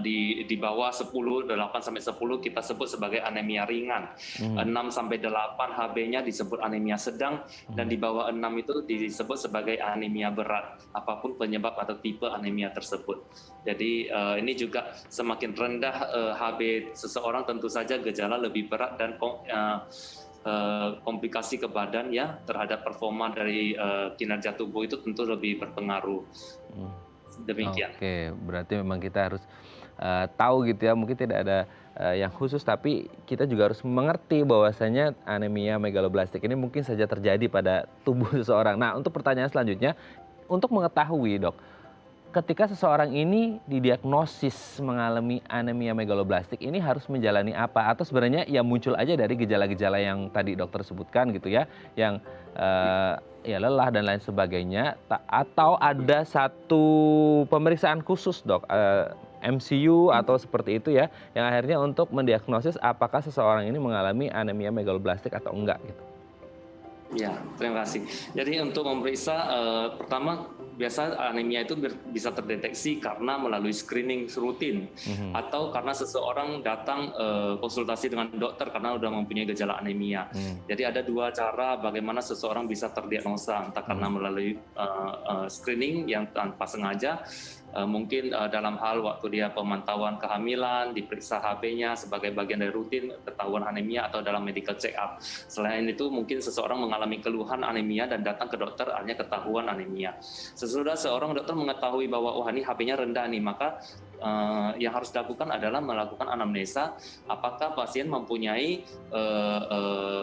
di bawah 10, 8 sampai 10 kita sebut sebagai anemia ringan. 6 sampai 8 HB-nya disebut anemia sedang, dan di bawah 6 itu disebut sebagai anemia berat, apapun penyebab atau tipe anemia tersebut. Jadi ini juga semakin rendah HB seseorang tentu saja gejala lebih berat dan komplikasi ke badan, ya, terhadap performa dari kinerja tubuh itu tentu lebih berpengaruh. Demikian. Oke, berarti memang kita harus tahu gitu ya, mungkin tidak ada yang khusus, tapi kita juga harus mengerti bahwasanya anemia megaloblastik ini mungkin saja terjadi pada tubuh seseorang. Nah, untuk pertanyaan selanjutnya, untuk mengetahui, Dok, ketika seseorang ini didiagnosis mengalami anemia megaloblastik ini harus menjalani apa? Atau sebenarnya ya muncul aja dari gejala-gejala yang tadi dokter sebutkan gitu ya, yang ya lelah dan lain sebagainya, atau ada satu pemeriksaan khusus dok, MCU atau seperti itu ya, yang akhirnya untuk mendiagnosis apakah seseorang ini mengalami anemia megaloblastik atau enggak gitu. Ya, terima kasih. Jadi untuk memeriksa, pertama biasa anemia itu bisa terdeteksi karena melalui screening rutin atau karena seseorang datang konsultasi dengan dokter karena sudah mempunyai gejala anemia. Jadi ada dua cara bagaimana seseorang bisa terdiagnosa, entah karena melalui screening yang tanpa sengaja, mungkin dalam hal waktu dia pemantauan kehamilan, diperiksa HB-nya sebagai bagian dari rutin ketahuan anemia atau dalam medical check up. Selain itu mungkin seseorang mengalami keluhan anemia dan datang ke dokter hanya ketahuan anemia. Sesudah seorang dokter mengetahui bahwa wah ini HB-nya rendah nih, maka yang harus dilakukan adalah melakukan anamnesa apakah pasien mempunyai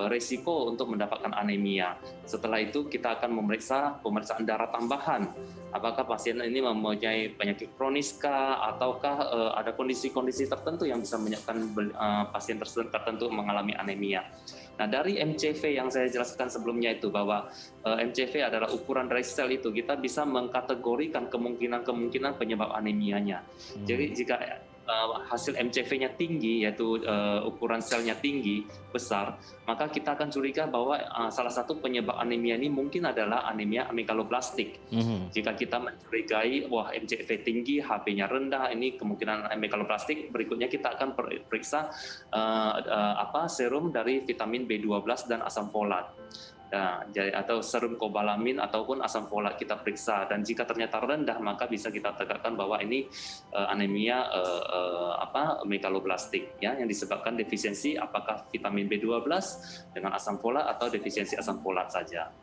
resiko untuk mendapatkan anemia. Setelah itu kita akan memeriksa pemeriksaan darah tambahan. Apakah pasien ini mempunyai penyakit kronis kah, ataukah ada kondisi-kondisi tertentu yang bisa menyebabkan pasien tertentu mengalami anemia. Nah, dari MCV yang saya jelaskan sebelumnya itu, bahwa MCV adalah ukuran dari sel itu, kita bisa mengkategorikan kemungkinan penyebab anemianya. Jadi jika hasil MCV-nya tinggi, yaitu ukuran selnya tinggi, besar, maka kita akan curiga bahwa salah satu penyebab anemia ini mungkin adalah anemia megaloblastik. Jika kita mencurigai, wah MCV tinggi, HB-nya rendah, ini kemungkinan megaloblastik, berikutnya kita akan periksa serum dari vitamin B12 dan asam folat. Nah, atau serum kobalamin ataupun asam folat kita periksa, dan jika ternyata rendah maka bisa kita tegakkan bahwa ini anemia megaloblastik ya, yang disebabkan defisiensi apakah vitamin B12 dengan asam folat atau defisiensi asam folat saja.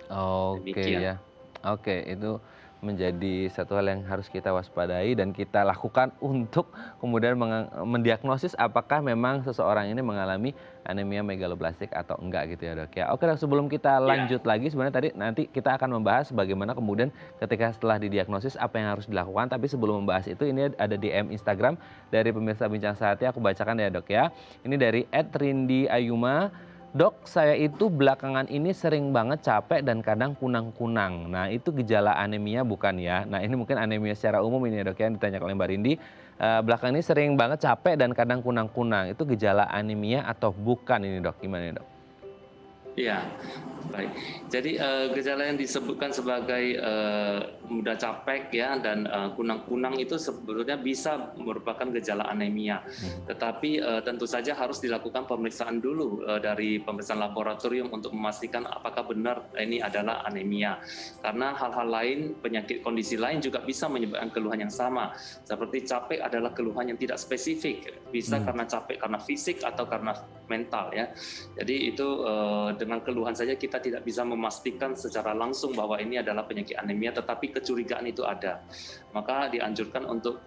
Oke ya. Oke, itu menjadi satu hal yang harus kita waspadai dan kita lakukan untuk kemudian mendiagnosis apakah memang seseorang ini mengalami anemia megaloblastik atau enggak gitu ya dok ya. Oke dok, sebelum kita lanjut lagi, sebenarnya tadi nanti kita akan membahas bagaimana kemudian ketika setelah didiagnosis apa yang harus dilakukan. Tapi sebelum membahas itu, ini ada DM Instagram dari pemirsa Bincang Sehati, aku bacakan ya dok ya. Ini dari @rindiayuma. Dok, saya itu belakangan ini sering banget capek dan kadang kunang-kunang. Nah, itu gejala anemia bukan ya? Nah, ini mungkin anemia secara umum ini ya dok ya, yang ditanyakan oleh Mbak Rindi. Belakangan ini sering banget capek dan kadang kunang-kunang. Itu gejala anemia atau bukan ini dok? Gimana dok? Iya, baik. Jadi gejala yang disebutkan sebagai mudah capek ya dan kunang-kunang itu sebetulnya bisa merupakan gejala anemia. Tetapi tentu saja harus dilakukan pemeriksaan dulu dari pemeriksaan laboratorium untuk memastikan apakah benar ini adalah anemia. Karena hal-hal lain, penyakit kondisi lain juga bisa menyebabkan keluhan yang sama. Seperti capek adalah keluhan yang tidak spesifik, bisa karena capek karena fisik atau karena mental ya. Jadi itu dengan keluhan saja kita tidak bisa memastikan secara langsung bahwa ini adalah penyakit anemia, tetapi kecurigaan itu ada. Maka dianjurkan untuk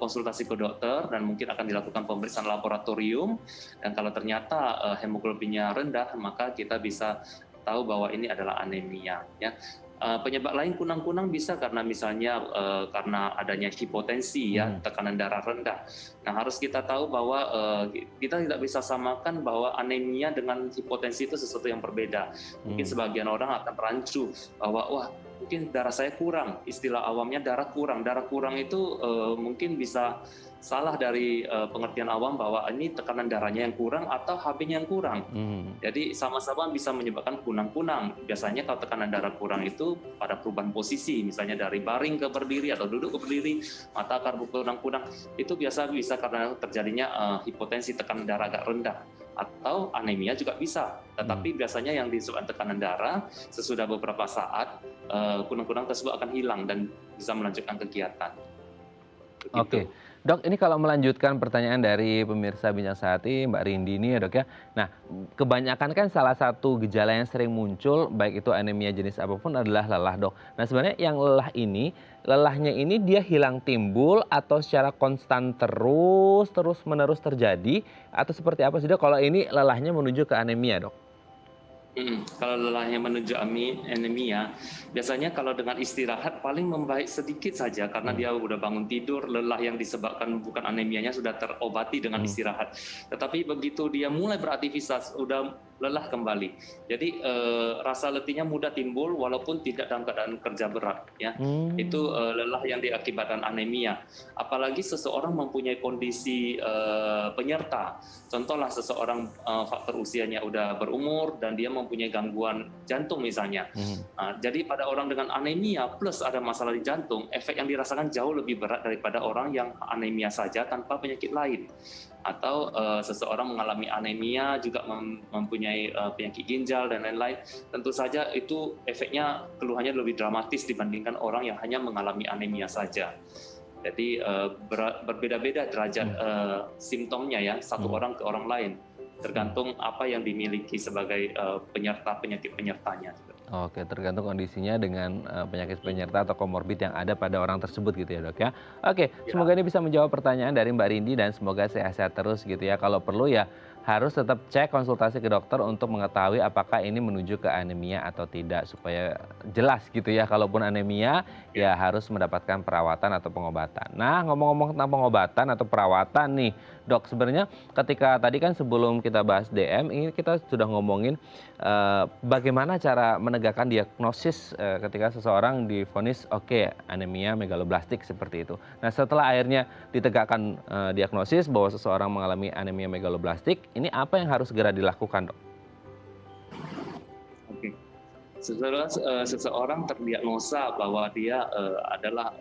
konsultasi ke dokter dan mungkin akan dilakukan pemeriksaan laboratorium, dan kalau ternyata hemoglobinnya rendah maka kita bisa tahu bahwa ini adalah anemia ya. Penyebab lain kunang-kunang bisa karena misalnya karena adanya hipotensi ya, tekanan darah rendah. Nah, harus kita tahu bahwa kita tidak bisa samakan bahwa anemia dengan hipotensi itu sesuatu yang berbeda. Mungkin sebagian orang akan rancu bahwa wah mungkin darah saya kurang, istilah awamnya darah kurang. Darah kurang itu mungkin bisa salah dari pengertian awam bahwa ini tekanan darahnya yang kurang atau HB-nya yang kurang. Jadi sama-sama bisa menyebabkan kunang-kunang. Biasanya kalau tekanan darah kurang itu pada perubahan posisi, misalnya dari baring ke berdiri atau duduk ke berdiri, mata akan berkunang-kunang. Itu biasa bisa karena terjadinya hipotensi, tekanan darah agak rendah. Atau anemia juga bisa. Tetapi biasanya yang disebabkan tekanan darah, sesudah beberapa saat kunang-kunang tersebut akan hilang dan bisa melanjutkan kegiatan. Begitu. Oke. Dok, ini kalau melanjutkan pertanyaan dari pemirsa Bincang Sehati, Mbak Rindi ini ya dok ya. Nah, kebanyakan kan salah satu gejala yang sering muncul, baik itu anemia jenis apapun, adalah lelah dok. Nah, sebenarnya yang lelahnya ini dia hilang timbul atau secara konstan terus menerus terjadi, atau seperti apa sih dok kalau ini lelahnya menuju ke anemia dok? Kalau lelahnya menuju anemia, biasanya kalau dengan istirahat paling membaik sedikit saja karena Hmm. dia udah bangun tidur, lelah yang disebabkan bukan anemianya sudah terobati dengan Hmm. istirahat. Tetapi begitu dia mulai beraktivitas, udah lelah kembali. Jadi rasa letihnya mudah timbul walaupun tidak dalam keadaan kerja berat, ya. Itu Hmm. lelah yang diakibatkan anemia. Apalagi seseorang mempunyai kondisi penyerta. Contohlah seseorang faktor usianya udah berumur dan dia mempunyai gangguan jantung misalnya. Hmm. Jadi pada orang dengan anemia plus ada masalah di jantung, efek yang dirasakan jauh lebih berat daripada orang yang anemia saja tanpa penyakit lain. Atau seseorang mengalami anemia juga mempunyai penyakit ginjal dan lain-lain, tentu saja itu efeknya keluhannya lebih dramatis dibandingkan orang yang hanya mengalami anemia saja. Jadi berbeda-beda derajat simptomnya ya, satu orang ke orang lain, tergantung apa yang dimiliki sebagai penyerta penyakit penyertanya. Oke, tergantung kondisinya dengan penyakit penyerta atau komorbid yang ada pada orang tersebut gitu ya dok ya. Oke, semoga Ya. ini bisa menjawab pertanyaan dari Mbak Rindi dan semoga sehat-sehat terus gitu ya. Kalau perlu ya harus tetap cek konsultasi ke dokter untuk mengetahui apakah ini menuju ke anemia atau tidak supaya jelas gitu ya. Kalaupun anemia ya harus mendapatkan perawatan atau pengobatan. Nah, ngomong-ngomong tentang pengobatan atau perawatan nih, dok, sebenarnya ketika tadi kan sebelum kita bahas DM ini kita sudah ngomongin bagaimana cara menegakkan diagnosis ketika seseorang divonis oke anemia megaloblastik seperti itu. Nah, setelah akhirnya ditegakkan diagnosis bahwa seseorang mengalami anemia megaloblastik, ini apa yang harus segera dilakukan, dok? Oke. Setelah seseorang terdiagnosa bahwa dia adalah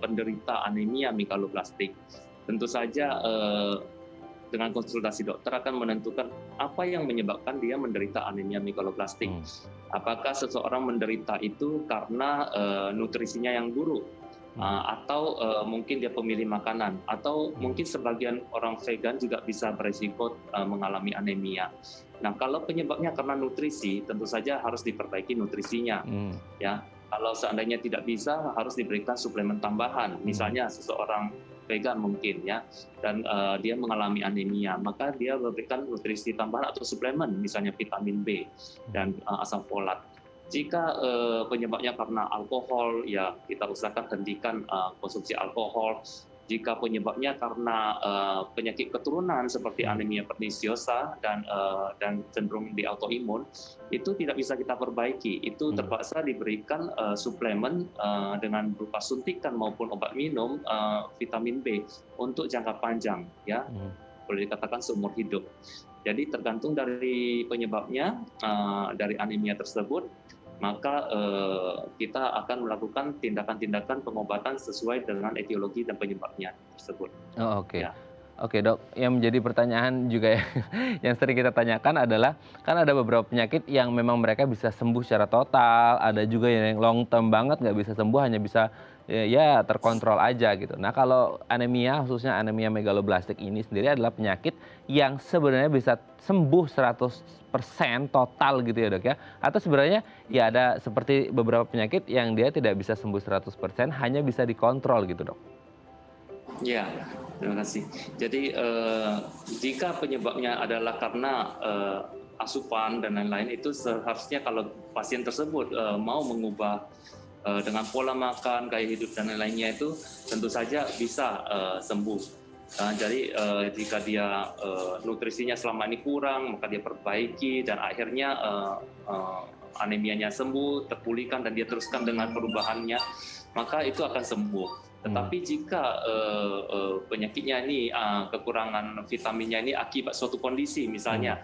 penderita anemia megaloblastik, tentu saja dengan konsultasi dokter akan menentukan apa yang menyebabkan dia menderita anemia megaloblastik. Apakah seseorang menderita itu karena nutrisinya yang buruk, atau mungkin dia pemilih makanan, atau mungkin sebagian orang vegan juga bisa beresiko mengalami anemia. Nah, kalau penyebabnya karena nutrisi, tentu saja harus diperbaiki nutrisinya. Ya, kalau seandainya tidak bisa, harus diberikan suplemen tambahan. Misalnya seseorang vegan mungkin ya, dan dia mengalami anemia, maka dia memberikan nutrisi tambahan atau suplemen, misalnya vitamin B dan asam folat. Jika penyebabnya karena alkohol, ya kita usahakan hentikan konsumsi alkohol. Jika penyebabnya karena penyakit keturunan seperti anemia pernisiosa dan cenderung di autoimun, itu tidak bisa kita perbaiki. Itu terpaksa diberikan suplemen dengan berupa suntikan maupun obat minum vitamin B untuk jangka panjang, ya boleh dikatakan seumur hidup. Jadi tergantung dari penyebabnya dari anemia tersebut, maka kita akan melakukan tindakan-tindakan pengobatan sesuai dengan etiologi dan penyebabnya tersebut. Oh, oke. Ya. Oke dok, yang menjadi pertanyaan juga ya, yang sering kita tanyakan adalah, kan ada beberapa penyakit yang memang mereka bisa sembuh secara total, ada juga yang long term banget nggak bisa sembuh, hanya bisa ya terkontrol aja gitu. Nah, kalau anemia, khususnya anemia megaloblastik ini sendiri adalah penyakit yang sebenarnya bisa sembuh 100% total gitu ya dok ya? Atau sebenarnya ya ada seperti beberapa penyakit yang dia tidak bisa sembuh 100%, hanya bisa dikontrol gitu dok? Ya, terima kasih. Jadi jika penyebabnya adalah karena asupan dan lain-lain, itu seharusnya kalau pasien tersebut mau mengubah dengan pola makan, gaya hidup dan lain-lainnya, itu tentu saja bisa sembuh. Jadi jika dia nutrisinya selama ini kurang, maka dia perbaiki dan akhirnya anemianya sembuh, terpulihkan dan dia teruskan dengan perubahannya, maka itu akan sembuh. Tetapi jika penyakitnya ini kekurangan vitaminnya ini akibat suatu kondisi, misalnya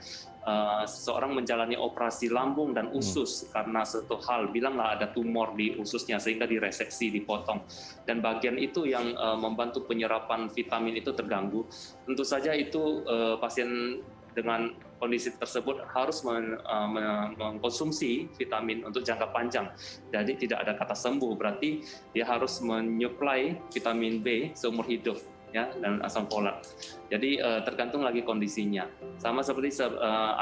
seseorang menjalani operasi lambung dan usus karena suatu hal, bilanglah ada tumor di ususnya sehingga direseksi, dipotong, dan bagian itu yang membantu penyerapan vitamin itu terganggu, tentu saja itu pasien dengan kondisi tersebut harus mengkonsumsi vitamin untuk jangka panjang. Jadi tidak ada kata sembuh, berarti dia harus menyuplai vitamin B seumur hidup, ya, dan asam folat. Jadi tergantung lagi kondisinya. Sama seperti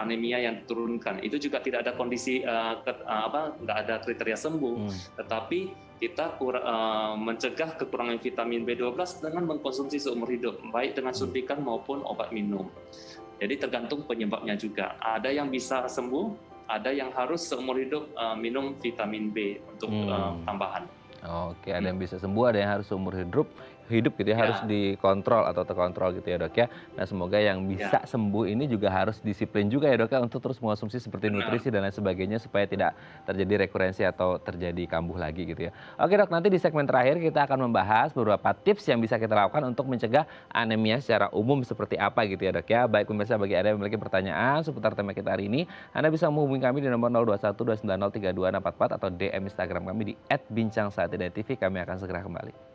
anemia yang diturunkan, itu juga tidak ada kondisi nggak ada kriteria sembuh, tetapi kita mencegah kekurangan vitamin B12 dengan mengkonsumsi seumur hidup, baik dengan suntikan maupun obat minum. Jadi tergantung penyebabnya juga. Ada yang bisa sembuh, ada yang harus seumur hidup minum vitamin B untuk tambahan. Oke, ada yang bisa sembuh, ada yang harus seumur hidup gitu ya, harus Ya, dikontrol atau terkontrol gitu ya dok ya. Nah semoga yang bisa ya, sembuh ini juga harus disiplin juga ya dok ya untuk terus mengonsumsi seperti benar. nutrisi dan lain sebagainya supaya tidak terjadi rekurensi atau terjadi kambuh lagi gitu ya. Oke dok, nanti di segmen terakhir kita akan membahas beberapa tips yang bisa kita lakukan untuk mencegah anemia secara umum seperti apa gitu ya dok ya. Baik pemirsa, bagi Anda yang memiliki pertanyaan seputar tema kita hari ini, Anda bisa menghubungi kami di nomor 021 290 3244 atau DM Instagram kami di @bincangsaatidai.tv. Kami akan segera kembali.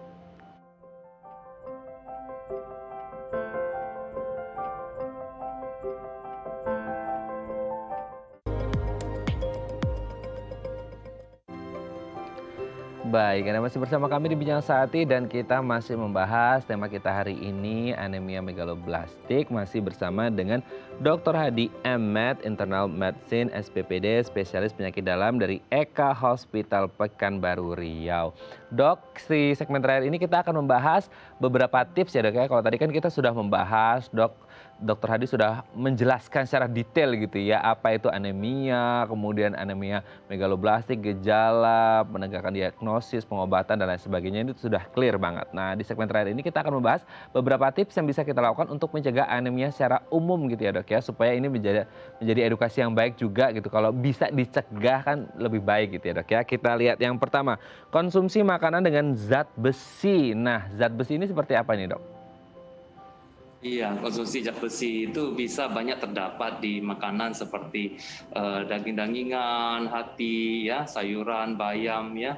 Baik, Anda masih bersama kami di Bincang Saati dan kita masih membahas tema kita hari ini, anemia megaloblastik, masih bersama dengan Dr. Hadi Ahmad, Internal Medicine SPPD, spesialis penyakit dalam dari Eka Hospital Pekanbaru Riau. Dok, di segmen terakhir ini kita akan membahas beberapa tips ya dok ya. Kalau tadi kan kita sudah membahas, Dr. Hadi sudah menjelaskan secara detail gitu ya, apa itu anemia, kemudian anemia megaloblastik, gejala, penegakan diagnosis, pengobatan, dan lain sebagainya, itu sudah clear banget. Nah, di segmen terakhir ini kita akan membahas beberapa tips yang bisa kita lakukan untuk mencegah anemia secara umum gitu ya dok ya, supaya ini menjadi edukasi yang baik juga gitu. Kalau bisa dicegah kan lebih baik gitu ya dok ya. Kita lihat yang pertama, konsumsi makanan dengan zat besi. Nah, zat besi ini seperti apa nih dok? Iya, konsumsi zat besi itu bisa banyak terdapat di makanan seperti daging-dagingan, hati, ya, sayuran, bayam, ya.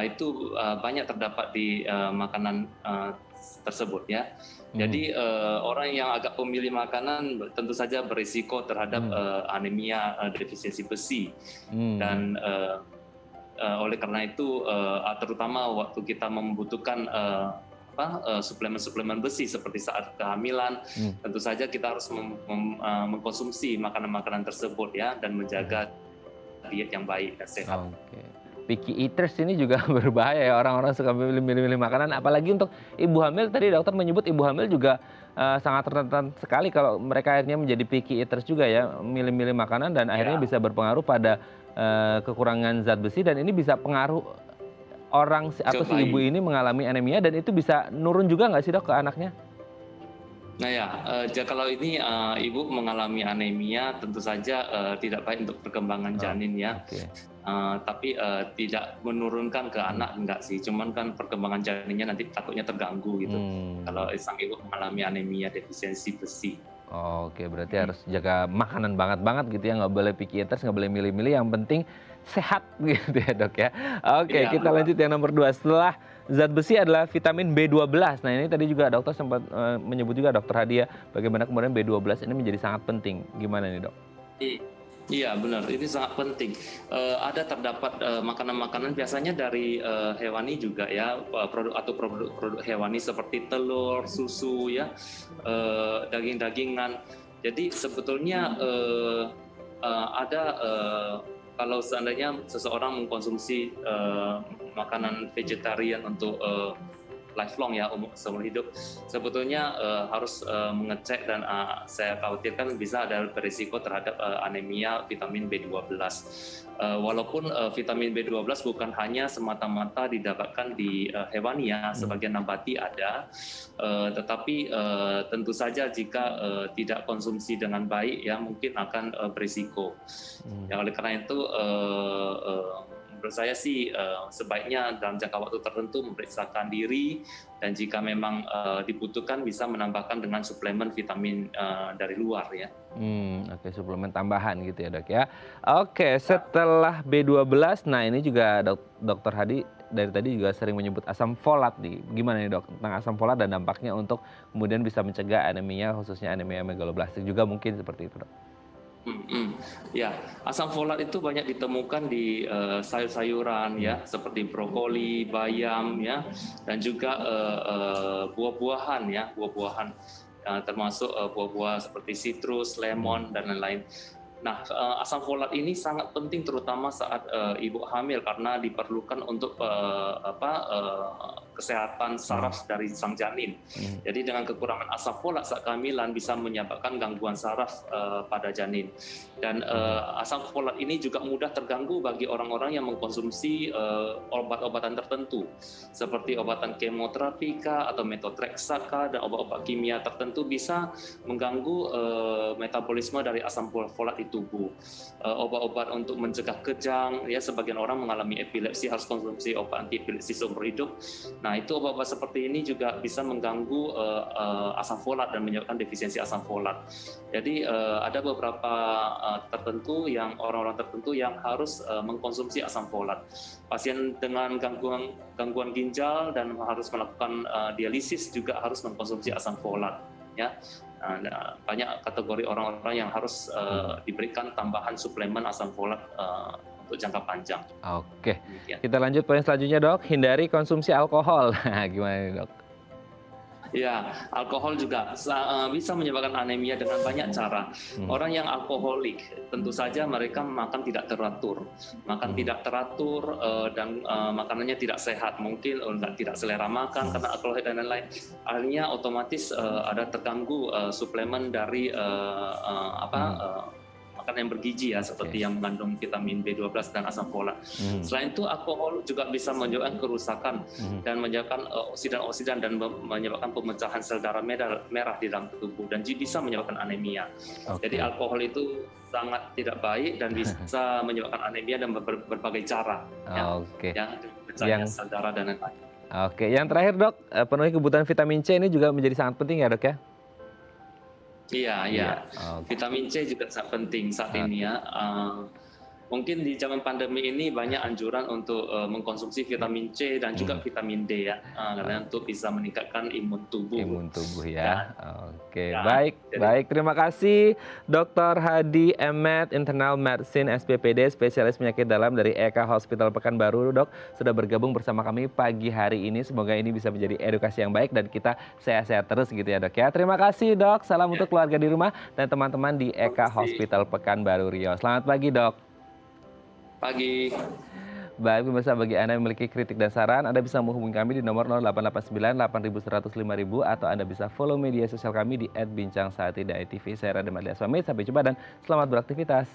Itu banyak terdapat di makanan tersebut, ya. Jadi orang yang agak pemilih makanan tentu saja berisiko terhadap anemia defisiensi besi. Dan oleh karena itu, terutama waktu kita membutuhkan suplemen-suplemen besi seperti saat kehamilan, tentu saja kita harus mengkonsumsi makanan-makanan tersebut ya, dan menjaga diet yang baik dan sehat. Oke. Picky eaters ini juga berbahaya ya, orang-orang suka milih-milih makanan, apalagi untuk ibu hamil. Tadi dokter menyebut ibu hamil juga sangat rentan sekali kalau mereka akhirnya menjadi picky eaters juga ya, milih-milih makanan dan akhirnya Ya, bisa berpengaruh pada kekurangan zat besi, dan ini bisa pengaruh orang ke atau si ibu bayi. ini mengalami anemia, dan itu bisa nurun juga nggak sih dok ke anaknya? Nah ya, kalau ini ibu mengalami anemia, tentu saja tidak baik untuk perkembangan Oh, janin ya. oke. Tapi tidak menurunkan ke anak, enggak sih. Cuman kan perkembangan janinnya nanti takutnya terganggu gitu. Hmm. Kalau sang ibu mengalami anemia defisiensi besi. Oke, berarti harus jaga makanan banget gitu ya, nggak boleh picky eaters, nggak boleh milih-milih, yang penting sehat gitu ya dok ya. Oke, Iya, kita lanjut yang nomor 2. Setelah zat besi adalah vitamin B12. Nah ini tadi juga dokter sempat menyebut juga dokter Hadi ya, bagaimana kemudian B12 ini menjadi sangat penting. Gimana nih dok? I- Iya benar, ini sangat penting. Ada terdapat makanan-makanan biasanya dari hewani juga ya, produk hewani seperti telur, susu ya, daging-dagingan. Jadi sebetulnya ada kalau seandainya seseorang mengkonsumsi makanan vegetarian untuk lifelong ya, seumur hidup, sebetulnya harus mengecek, dan saya khawatirkan bisa ada berisiko terhadap anemia vitamin B12. Walaupun vitamin B12 bukan hanya semata-mata didapatkan di hewani ya, sebagian nabati ada, tetapi tentu saja jika tidak konsumsi dengan baik ya, mungkin akan berisiko. Ya, oleh karena itu menurut saya sih sebaiknya dalam jangka waktu tertentu memeriksakan diri, dan jika memang dibutuhkan bisa menambahkan dengan suplemen vitamin dari luar ya. Oke, suplemen tambahan gitu ya dok ya. Oke, setelah B12, nah ini juga dokter Hadi dari tadi juga sering menyebut asam folat nih. Gimana nih dok tentang asam folat dan dampaknya untuk kemudian bisa mencegah anemia, khususnya anemia megaloblastik juga mungkin seperti itu dok? Ya, asam folat itu banyak ditemukan di sayur-sayuran ya, seperti brokoli, bayam ya, dan juga buah-buahan ya, buah-buahan termasuk buah-buah seperti citrus, lemon dan lain-lain. Nah, asam folat ini sangat penting terutama saat ibu hamil, karena diperlukan untuk kesehatan saraf dari sang janin. Jadi dengan kekurangan asam folat saat kehamilan bisa menyebabkan gangguan saraf pada janin. Dan asam folat ini juga mudah terganggu bagi orang-orang yang mengkonsumsi obat-obatan tertentu seperti obatan kemoterapi atau metotreksat dan obat-obat kimia tertentu bisa mengganggu metabolisme dari asam folat di tubuh. Obat-obat untuk mencegah kejang, ya sebagian orang mengalami epilepsi harus konsumsi obat anti epilepsi seumur hidup. Nah itu obat-obat seperti ini juga bisa mengganggu asam folat dan menyebabkan defisiensi asam folat. Jadi ada beberapa tertentu yang orang-orang tertentu yang harus mengkonsumsi asam folat. Pasien dengan gangguan ginjal dan harus melakukan dialisis juga harus mengkonsumsi asam folat. Ya, banyak kategori orang-orang yang harus diberikan tambahan suplemen asam folat untuk jangka panjang. Oke, Demikian. kita lanjut poin selanjutnya dok, hindari konsumsi alkohol. Gimana nih dok? Ya, alkohol juga bisa menyebabkan anemia dengan banyak cara. Orang yang alkoholik, tentu saja mereka makan tidak teratur, dan makanannya tidak sehat, mungkin tidak selera makan karena alkoholik dan lain-lain. Akhirnya otomatis ada terganggu suplemen dari makanan yang bergizi ya, seperti yang mengandung vitamin B12 dan asam folat. Selain itu, alkohol juga bisa menyebabkan kerusakan dan menyebabkan oksidan dan menyebabkan pemecahan sel darah merah di dalam tubuh dan bisa menyebabkan anemia. Jadi alkohol itu sangat tidak baik dan bisa menyebabkan anemia dan berbagai cara. Yang sel darah dan lain-lain. Oke, yang terakhir dok, penuhi kebutuhan vitamin C ini juga menjadi sangat penting ya dok ya? Iya. Vitamin C juga sangat penting saat ini ya. Mungkin di zaman pandemi ini banyak anjuran untuk mengkonsumsi vitamin C dan juga vitamin D ya, karena untuk bisa meningkatkan imun tubuh. Imun tubuh ya. Oke, baik. Terima kasih Dr. Hadi Emet, Internal Medicine SPPD, spesialis penyakit dalam dari Eka Hospital Pekanbaru, dok, sudah bergabung bersama kami pagi hari ini. Semoga ini bisa menjadi edukasi yang baik dan kita sehat-sehat terus gitu ya dok ya. Terima kasih dok. Salam untuk keluarga di rumah dan teman-teman di Eka Hospital Pekanbaru Riau. Selamat pagi dok. Pagi. Baik, pemirsa, bagi Anda yang memiliki kritik dan saran, Anda bisa menghubungi kami di nomor 0889 8100 5000 atau Anda bisa follow media sosial kami di @bincangsaati.tv. Saya Radha Madlias pamit, sampai jumpa dan selamat beraktivitas.